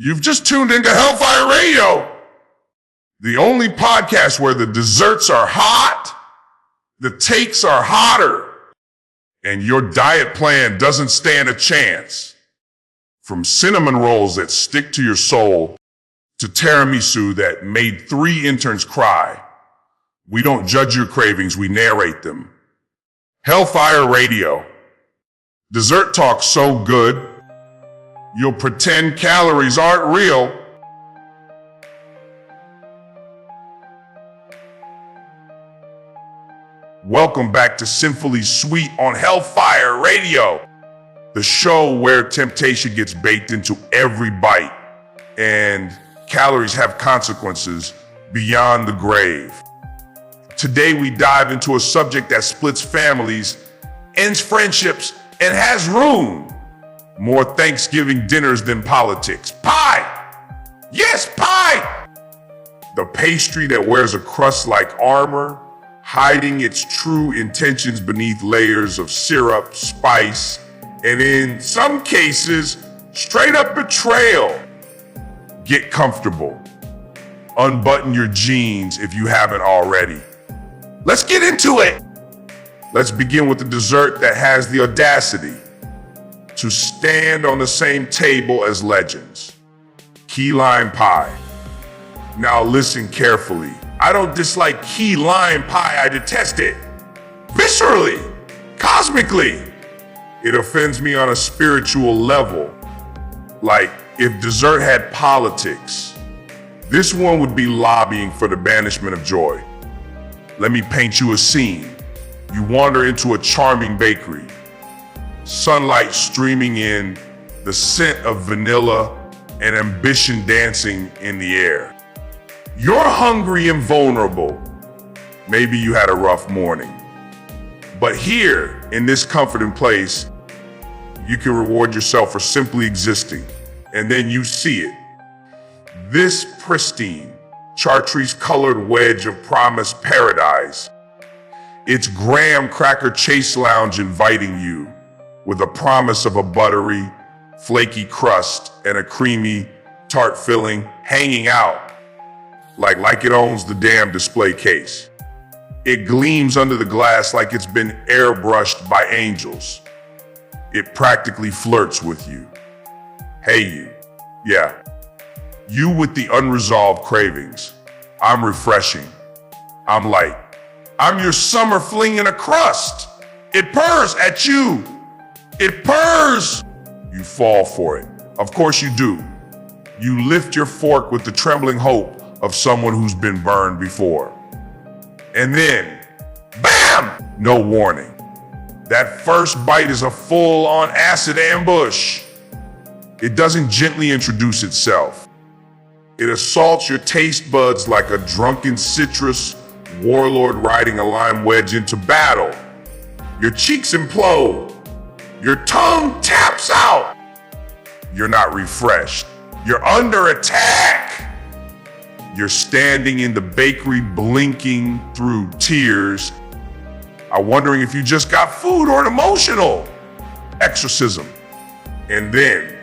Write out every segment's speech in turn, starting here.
You've just tuned into Hellfire Radio, the only podcast where the desserts are hot, the takes are hotter, and your diet plan doesn't stand a chance. From cinnamon rolls that stick to your soul to tiramisu that made 3 interns cry, we don't judge your cravings, we narrate them. Hellfire Radio. Dessert talk so good, you'll pretend calories aren't real. Welcome back to Sinfully Sweet on Hellfire Radio, the show where temptation gets baked into every bite and calories have consequences beyond the grave. Today we dive into a subject that splits families, ends friendships, and has ruined more Thanksgiving dinners than politics. Pie! Yes, pie! The pastry that wears a crust like armor, hiding its true intentions beneath layers of syrup, spice, and in some cases, straight up betrayal. Get comfortable. Unbutton your jeans if you haven't already. Let's get into it. Let's begin with the dessert that has the audacity to stand on the same table as legends. Key lime pie. Now listen carefully. I don't dislike key lime pie, I detest it. Viscerally, cosmically. It offends me on a spiritual level. Like if dessert had politics, this one would be lobbying for the banishment of joy. Let me paint you a scene. You wander into a charming bakery. Sunlight streaming in, the scent of vanilla, and ambition dancing in the air. You're hungry and vulnerable. Maybe you had a rough morning. But here, in this comforting place, you can reward yourself for simply existing. And then you see it. This pristine, chartreuse-colored wedge of promised paradise. It's graham cracker chase lounge inviting you with a promise of a buttery, flaky crust and a creamy, tart filling hanging out like it owns the damn display case. It gleams under the glass like it's been airbrushed by angels. It practically flirts with you. Hey you, yeah, you with the unresolved cravings. I'm refreshing. I'm light. I'm your summer fling in a crust. It purrs at you. It purrs. You fall for it. Of course you do. You lift your fork with the trembling hope of someone who's been burned before. And then, bam! No warning. That first bite is a full-on acid ambush. It doesn't gently introduce itself. It assaults your taste buds like a drunken citrus warlord riding a lime wedge into battle. Your cheeks implode. Your tongue taps out. You're not refreshed. You're under attack. You're standing in the bakery blinking through tears. I'm wondering if you just got food or an emotional exorcism. And then,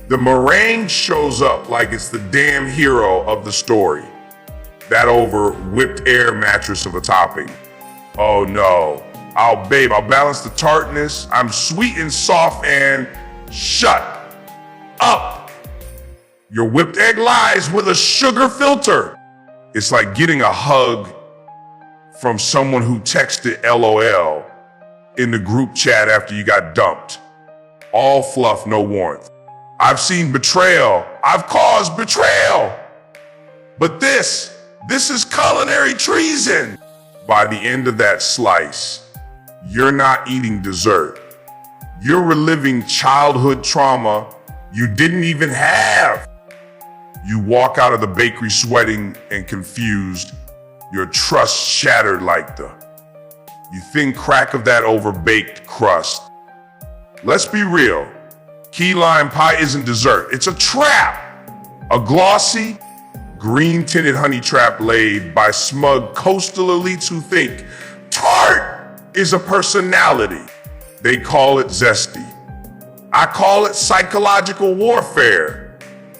the meringue shows up like it's the damn hero of the story. That over whipped air mattress of a topping. Oh no. I'll balance the tartness. I'm sweet and soft and shut up. Your whipped egg lies with a sugar filter. It's like getting a hug from someone who texted LOL in the group chat after you got dumped. All fluff, no warmth. I've seen betrayal. I've caused betrayal. But this is culinary treason. By the end of that slice, you're not eating dessert. You're reliving childhood trauma you didn't even have. You walk out of the bakery sweating and confused, your trust shattered like the thin crack of that overbaked crust. Let's be real. Key lime pie isn't dessert, it's a trap. A glossy, green-tinted honey trap laid by smug coastal elites who think Tart is a personality. They call it zesty. I call it psychological warfare.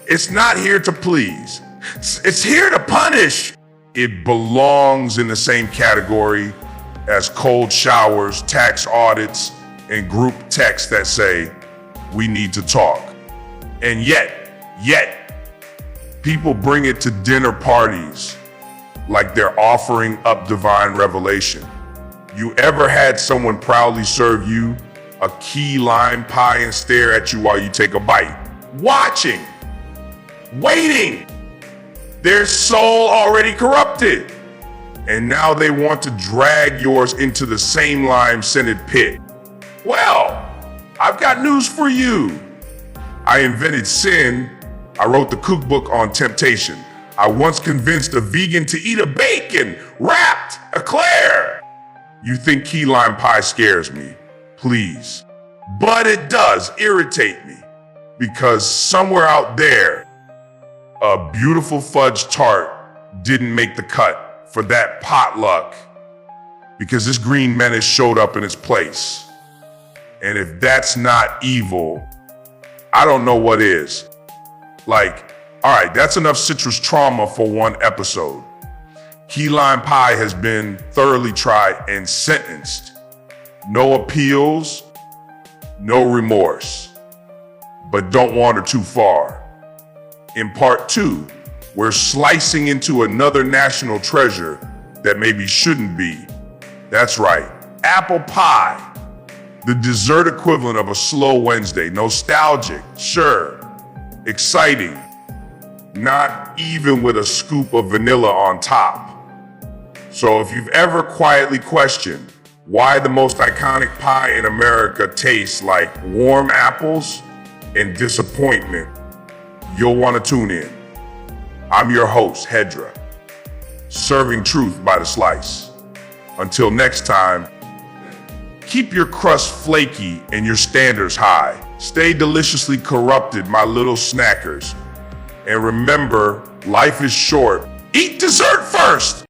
It's not here to please. It's here to punish. It belongs in the same category as cold showers, tax audits, and group texts that say, we need to talk. And yet, people bring it to dinner parties like they're offering up divine revelation. You ever had someone proudly serve you a key lime pie and stare at you while you take a bite? Watching, waiting. Their soul already corrupted. And now they want to drag yours into the same lime-scented pit. Well, I've got news for you. I invented sin. I wrote the cookbook on temptation. I once convinced a vegan to eat a bacon wrapped eclair. You think key lime pie scares me? Please. But it does irritate me because somewhere out there, a beautiful fudge tart didn't make the cut for that potluck because this green menace showed up in its place. And if that's not evil, I don't know what is. Like, all right, that's enough citrus trauma for one episode. Key lime pie has been thoroughly tried and sentenced. No appeals, no remorse. But don't wander too far. In part 2, we're slicing into another national treasure that maybe shouldn't be. That's right, apple pie. The dessert equivalent of a slow Wednesday. Nostalgic, sure. Exciting. Not even with a scoop of vanilla on top. So if you've ever quietly questioned why the most iconic pie in America tastes like warm apples and disappointment, you'll want to tune in. I'm your host, Hedra, serving truth by the slice. Until next time, keep your crust flaky and your standards high. Stay deliciously corrupted, my little snackers. And remember, life is short. Eat dessert first!